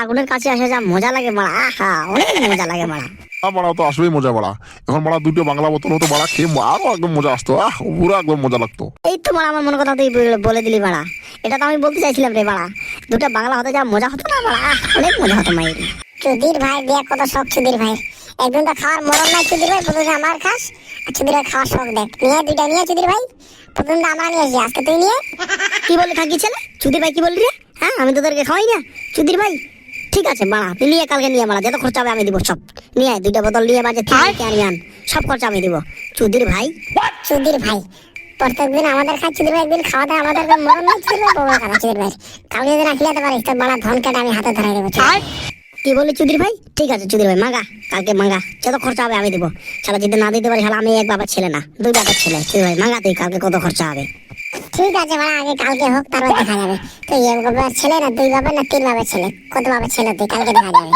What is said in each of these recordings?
আগুনের কাছে আসে যা মজা লাগে মারা, আহা অনেক মজা লাগে মারা। বাড়া তো আসলেই মজা বাড়া। এখন বাড়া দুটো বাংলা বোতল হতো বাড়া, খেয়ে আরো একদম মজা আসতো, পুরো একদম মজা লাগতো। এই তো মারা আমার মনে কথা তুই বলে দিলি মারা, এটা তো আমি বলতে চাইছিলাম রে মারা। দুটো বাংলা হতে যা মজা হতো না মারা, অনেক মজা হতো মায়ের। চুদির ভাই দেখ কত শখ চুদির ভাই, একদিন তো খাওয়ার মরণ নাই চুদির ভাই, প্রথমে আমার খাস আর চুদির ভাই খাওয়ার শখ দেখ, নিয়ে দুইটা নিয়ে চুদির ভাই, প্রথম তো আমরা নিয়ে আসি, আজকে তুই নিয়ে। কি বলে থাকি ছেলে চুদির ভাই, কি বললি রে? হ্যাঁ আমি তোদেরকে খাওয়াই না চুদির ভাই। ঠিক আছে মারা, তুই নিয়ে কালকে নিয়ে মারা, যত খরচা হবে আমি দিব সব। নিয়ে আয় দুইটা বোতল নিয়ে বাজে থেকে আন, সব খরচা আমি দিব চুদির ভাই। চুদির ভাই প্রত্যেকদিন আমাদের খাই চুদির ভাই, একদিন খাওয়া দেয় আমাদের মরণ নাই চুদির ভাই, বউয়ের কথা চুদির ভাই, কালকে যদি না খেলাতে পারিস তো বাড়া ধন কেটে আমি হাতে ধরাই দেবো। কি বলি চুদির ভাই? ঠিক আছে চুদির ভাই মাগা, কালকে মাগা, যত খরচা হবে আমি দিব। শালা যদি না দিতে পারি শালা আমি এক বাবার ছেলে না, দুই বাবার ছেলে। চুদির ভাই মাগা, তুই কালকে কত খরচা হবে? ঠিক আছে বাড়া, আগে কালকে হোক তারপর দেখা যাবে। তুই এক বাবার ছেলে না দুই বাবার না তিন বাবার ছেলে, কত বাবার ছেলে তুই, কালকে দেখা যাবে।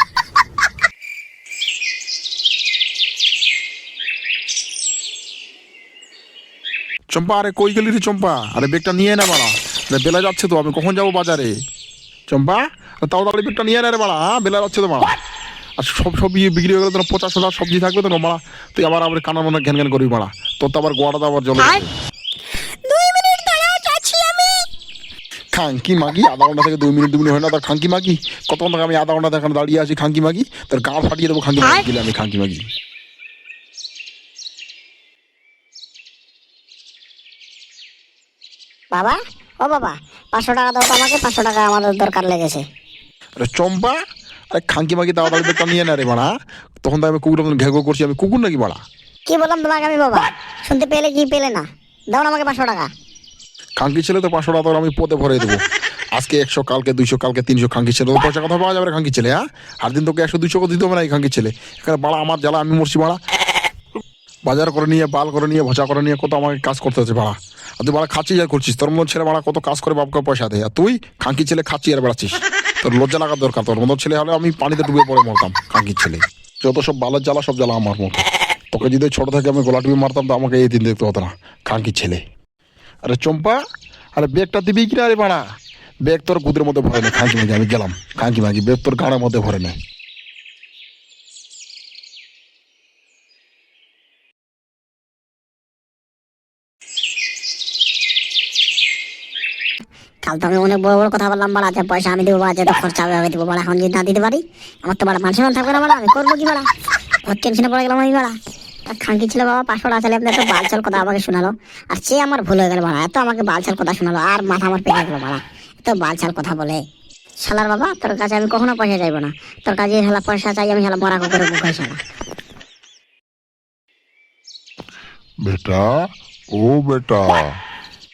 চম্পা, আরে কই গেলি রে চম্পা? আরে ব্যাগটা নিয়ে না বাড়া, বেলা যাচ্ছে তো, আমি কখন যাবো বাজারে? চম্পা তাও তাড়াতাড়ি ব্যাগটা নিয়ে না রে বাড়া, বেলা যাচ্ছে তো বাড়া। আর সব ইয়ে বিক্রি হয়ে গেলে তো 50 সবজি থাকবে তো বাড়া, তুই আবার কানার মনে ঘ্যান ঘ্যান করবি বাড়া, তোর তো আবার গোয়াটা তো আবার জল। 2 মিনিট দাঁড়াও যাচ্ছি আমি। খাঙ্কি মাগি, আধা ঘন্টা থেকে 2 মিনিট হয় না তার খাঙ্কি মাগি। কতক্ষণ থেকে আমি আধা ঘন্টা দেখানো দাঁড়িয়ে আছি খাঙ্কি মাগি, তোর গাঁড় ফাটিয়ে দেবো খাঙ্কি মাগি গেলে আমি খাঙ্কি মাগি। বাবা, ও বাবা, 500 টাকা দাও তো আমাকে, 500 টাকা আমাদের দরকার লেগেছে। আরে চম্পা, আরে খাঙ্কি মাগি তাড়াতাড়ি ব্যাগটা নিয়ে না রে বাড়া, তখন তো আমি কুকুর ঘেঘো করছি, আমি কুকুর নাকি বাড়া? কি বললাম তোমাকে আমি বাবা, শুনতে পেলে কি পেলে না? দাও না আমাকে 500 টাকা। খাঙ্কি ছেলে তো 500 টাকা আমি পদে ভরে দেবো, আজকে 100, কালকে 200, কালকে 300। খাঙ্কি ছেলে তো পয়সা কথা পাওয়া যাবে খাঙ্কি ছেলে, আর দিন তোকে 100-200 দিতে হবে না এই খাঙ্কি ছেলে। এখানে বাড়া আমার জ্বালা, আমি মরছি বাড়া, বাজার করে নিয়ে, বাল করে নিয়ে, ভজা করে নিয়ে কত আমাকে কাজ করতে হচ্ছে বাড়া। আর তুই বাড়া খাচ্ছিস আর করছিস, তোর মতো ছেলে বাড়া কত কাজ করে বাপকে পয়সা দেয়, আর তুই খাঙ্কি ছেলে খাচ্ছিস আর বেড়াচ্ছিস। তোর লজ্জা লাগার দরকার, তোর মতো ছেলে হলে আমি পানিতে ডুবে পড়ে মরতাম। খাঙ্কির ছেলে যত সব বালের জ্বালা, সব জ্বালা আমার মতো। তোকে যদি ছোট থেকে আমি গোলা টিপে মারতাম তো আমাকে এই দিন দেখতে হতো না, খাঙ্কির ছেলে। আরে চম্পা, আরে ব্যাগটা দিবি কিনা রে বাড়া? ব্যাগ তোর গুদের মধ্যে ভরে নেই খাঙ্কি মাগি, আমি গেলাম খাঙ্কি মাগি, ব্যাগ তোর গাড়ের মধ্যে ভরে নেই। কাল তো আমি অনেক বড় বড় কথা বললাম বাড়া, যে পয়সা আমি দেবো, যত খরচা হবে আমি দেবো বাড়া। এখন যদি না দিতে পারি আমার তো বাড়া মান সম্মান থাকবে না বাড়া, আমি করবো কি বাড়া? বহুত টেনশনে পড়ে গেলাম আমি বাড়া। খাঙ্কি ছিল বাবা, 500 টাকা ছেলে আপনার এত বালছাল কথা আমাকে শোনালো, আর সে আমার ভুল হয়ে গেল বাড়া, এত আমাকে বালছাল কথা শোনালো, আর মাথা আমার পেকে গেলো বাড়া, এত বালছাল কথা বলে। শালার বাবা, তোর কাছে আমি কখনো পয়সা চাইবো না, তোর কাছে শালা পয়সা চাই আমি, শালা মরা কুকুরের বুক হয় শালা। বেটা, ও বেটা,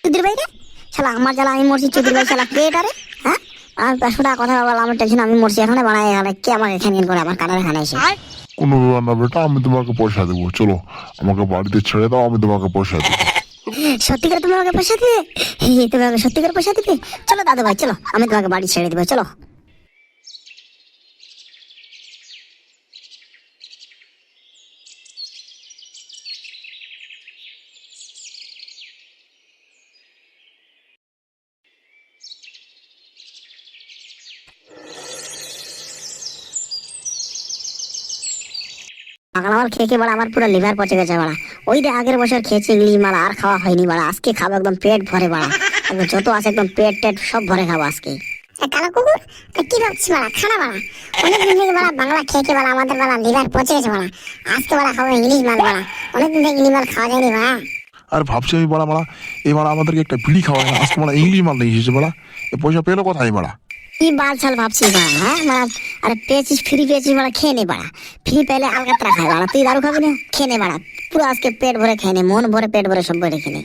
চুদির ভাই রে, শালা আমার জ্বালা আমি মরছি, চুদির ভাই শালা কে এটা রে? হ্যাঁ, আমি 500 টাকা কথা বললাম, আমার টেনশন, আমি মরছি এখানে বানাই, কে আমাকে এখানে করে আমার কানের এখানে এসে। কোনো ব্যাপার না বেটা, আমি তোমাকে পয়সা দেবো, চলো আমাকে বাড়িতে ছেড়ে দাও, আমি তোমাকে পয়সা দেবো। সত্যিকার তুমি আমাকে পয়সা দিবে? তুমি আমাকে সত্যিকার পয়সা দিবে? চলো দাদু ভাই চলো, আমি তোমাকে বাড়ি ছেড়ে দেবো, চলো। সকাল আমার খেয়ে খেয়ে বাড়া আমার পুরো লিভার পচে গেছে বাড়া। ওই যে আগের বছর খেয়েছি ইংলিশ মারা, আর খাওয়া হয়নি বাড়া, আজকে খাবো একদম পেট ভরে বাড়া, একদম যত আছে একদম পেট টেট সব ভরে খাবো আজকে। কালো কুকুর তুই কি ভাবছিস বাড়া, খানা বাড়া, অনেকদিন থেকে বাড়া বাংলা খেয়ে খেয়ে বাড়া আমাদের বাড়া লিভার পচে গেছে বাড়া, আজকে বাড়া খাবো ইংলিশ মাল বাড়া, অনেকদিন থেকে ইংলিশ মাল খাওয়া যায়নি বাড়া। আর ভাবছি আমি বাড়া মারা, এই মারা আমাদেরকে একটা বিড়ি খাওয়ায় না, আজকে মারা ইংলিশ মাল নিয়ে এসেছে বাড়া, এ পয়সা পেলো কোথায় বাড়া? কি বালছাল ভাবছিস বাড়া, হ্যাঁ বাড়া? আরে পেয়েছিস, ফ্রি পেয়েছিস বাড়া, খেয়ে নে বাড়া, ফ্রি পেলে আলকাতরা খায় বাড়া, তুই দারু খাবি না? খেয়ে নে বাড়া, পুরো আজকে পেট ভরে খেয়ে নে, মন ভরে পেট ভরে সব ভরে খেয়ে নে।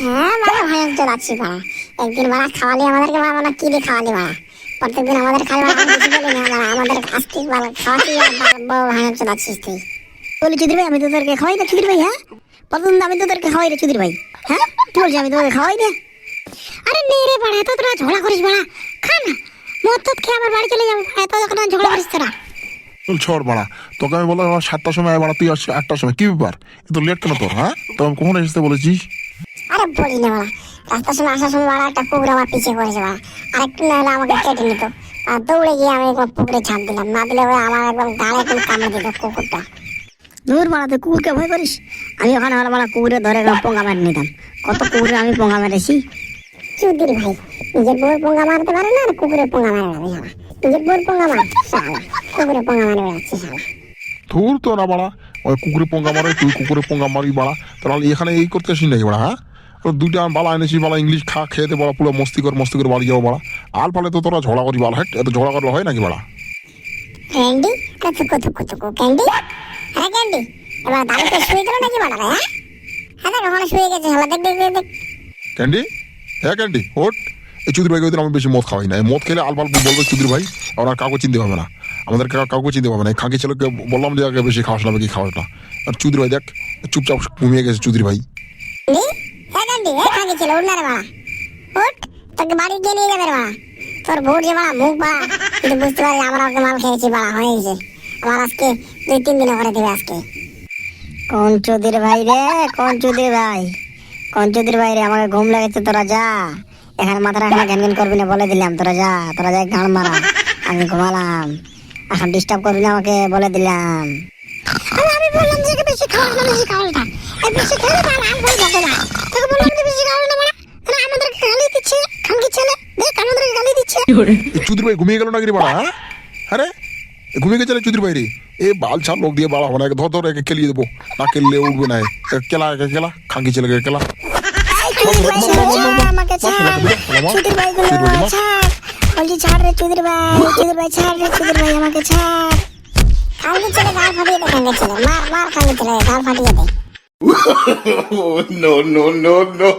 হ্যাঁ বাড়া ভয়ঙ্কর আছি বাড়া, একদিন বাড়া খাওয়ালি আমাদেরকে বাড়া, মানে কি দিয়ে খাওয়ালি বাড়া, প্রত্যেকদিন আমাদের খালি বাড়া, আমি কিছু বলি না বাড়া, আমাদের আজকে বাড়া খাওয়াচ্ছি আর বড় ভয়ঙ্কর আছিস তুই। বলি চুদির ভাই আমি তোদেরকে খাওয়াই না চুদির ভাই, হ্যাঁ প্রথম আমি তোদেরকে খাওয়াই রে চুদির ভাই, হ্যাঁ তুই বলছি আমি তোদেরকে খাওয়াই না? আরে নে রে বাড়া, এত তোরা ঝগড়া করিস বাড়া, খা না মদ টদ খেয়ে আমার বাড়ি চলে যাবে, এত ঝগড়া করিস তোরা। চল ছড় বাড়া, তোকে আমি বললাম আমার 7টার সময় বাড়া, তুই আসছিস 8টার সময়, কি ব্যাপার এত লেট কেন তোর? হ্যাঁ তো আমি কখন এসেতে বলেছিস? আরে বলি না বাড়া, রাস্তার সময় আসার সময় বাড়া একটা কুকুর আমার পিছিয়ে পড়েছে বাড়া, আরেকটু না হলে আমাকে কেটে নিত, আর দৌড়ে গিয়ে আমি একবার পুকুরে ছাপ দিলাম, না দিলে ওই আমার একদম গালে একদম কামড়ে দিত কুকুরটা। দূর মারা, তুই কুকুরকে ভয় করিস? আমি ওখানে হলে মারা কুকুরে ধরে একদম পোঙা মেরে নিতাম। কত কুকুরে আমি পোঙা মেরেছি। চুদির ভাই নিজের বউর পোঙা মারতে পারে না, আর কুকুরের পোঙা মারে না শালা। নিজের বউর পোঙা মার শালা, কুকুরের পোঙা মারে বেড়াচ্ছে শালা। ধুর তো না বাড়া, ওই কুকুরে পোঙ্গা মারে, তুই কুকুরে পোঙ্গা মারবি বাড়া। তাহলে এখানে এই করতে আসিস নাকি বাড়া? হ্যাঁ, দুইটা বালা এনেছি বালা, ইংলিশ খেতে বাড়া, পুরো মস্তি করে বাড়ি যাবো বাড়া। আল ফালে তো তোরা ঝগড়া করি বালা, হ্যাঁ এত ঝগড়া করলে হয় নাকি বাড়া? ক্যান্ডি কুচু কুচু কুচু ক্যান্ডি, হ্যাঁ ক্যান্ডি এবার দাদুকে শুয়ে গেল নাকি বাড়া? হ্যাঁ হ্যাঁ দেখ ওখানে শুয়ে গেছে শালা, দেখ দেখ দেখ দেখ। ক্যান্ডি, হ্যাঁ ক্যান্ডি ওট। এই চুদির ভাইকে ওদের আমি বেশি মদ খাওয়াই না, এই মদ খেলে আলফাল বলবে চুদির ভাই, আর কাউকে চিনতে হবে না, আমাদের কাউকে চিনতে হবে না। এই খাঁকি ছেলেকে বললাম যে আগে বেশি খাওয়াস না, কি খাওয়াস না। আর চুদির ভাই দেখ চুপচাপ ঘুমিয়ে গেছে চুদির ভাই। হ্যাঁ ক্যান্ডি, হ্যাঁ খাঁকি ছিল, উঠ না রে বাড়া, উঠ, তোকে বাড়ি গিয়ে নিয়ে যাবে রে বাড়া। তোর বউর যে বাড়া মুখ বাড়া, কিন্তু বুঝতে পারি আমরা ওকে মাল খেয়েছি বাড়া, হয়ে গেছে আমার আজকে 2-3 দিনে করে দেবে আজকে। কোন চৌধুরী ভাই রে, কোন চৌধুরী ভাই, কোন চৌধুরী ভাই রে? আমাকে ঘুম লেগেছে, তোরা যা এখানে মাথাটা এখন ঘ্যান ঘ্যান করবি না বলে দিলাম। তোরা যা গান মারা, আমি ঘুমালাম, এখন ডিস্টার্ব করবি না আমাকে বলে দিলাম। আমি বললাম যে বেশি খাওয়াস না, বেশি খাওয়াস না, এই বেশি খেলে বাড়া আর বলবো না। তোকে বললাম যে বেশি খাওয়াস না বাড়া, তাহলে আমাদেরকে গালি দিচ্ছে খানকি ছেলে, দেখ আমাদেরকে গালি দিচ্ছে। এই চুদির ভাই ঘুমিয়ে গেল নাকি রে বাড়া? হ্যাঁ আরে ঘুমিয়ে গেছে রে চুদির ভাই রে। এ বাল ছাড় লোক দিয়ে বাড়া হবে না, ধর ধর একে খেলিয়ে দেবো, না খেললে উঠবে না। কেলা একে খেলা, খাঙ্কি ছেলেকে খেলা। আমাকে ছাড়, চৌধুরী ভাই গুলো ছাড়, বলছি ছাড় রে চৌধুরী ভাই, চৌধুরী ভাই ছাড় রে চৌধুরী ভাই, আমাকে ছাড়। খানকি ছেলে গাল ফাটিয়ে দে, খানকি ছেলে মার মার, খানকি ছেলে গাল ফাটিয়ে দে। No, no, no, no.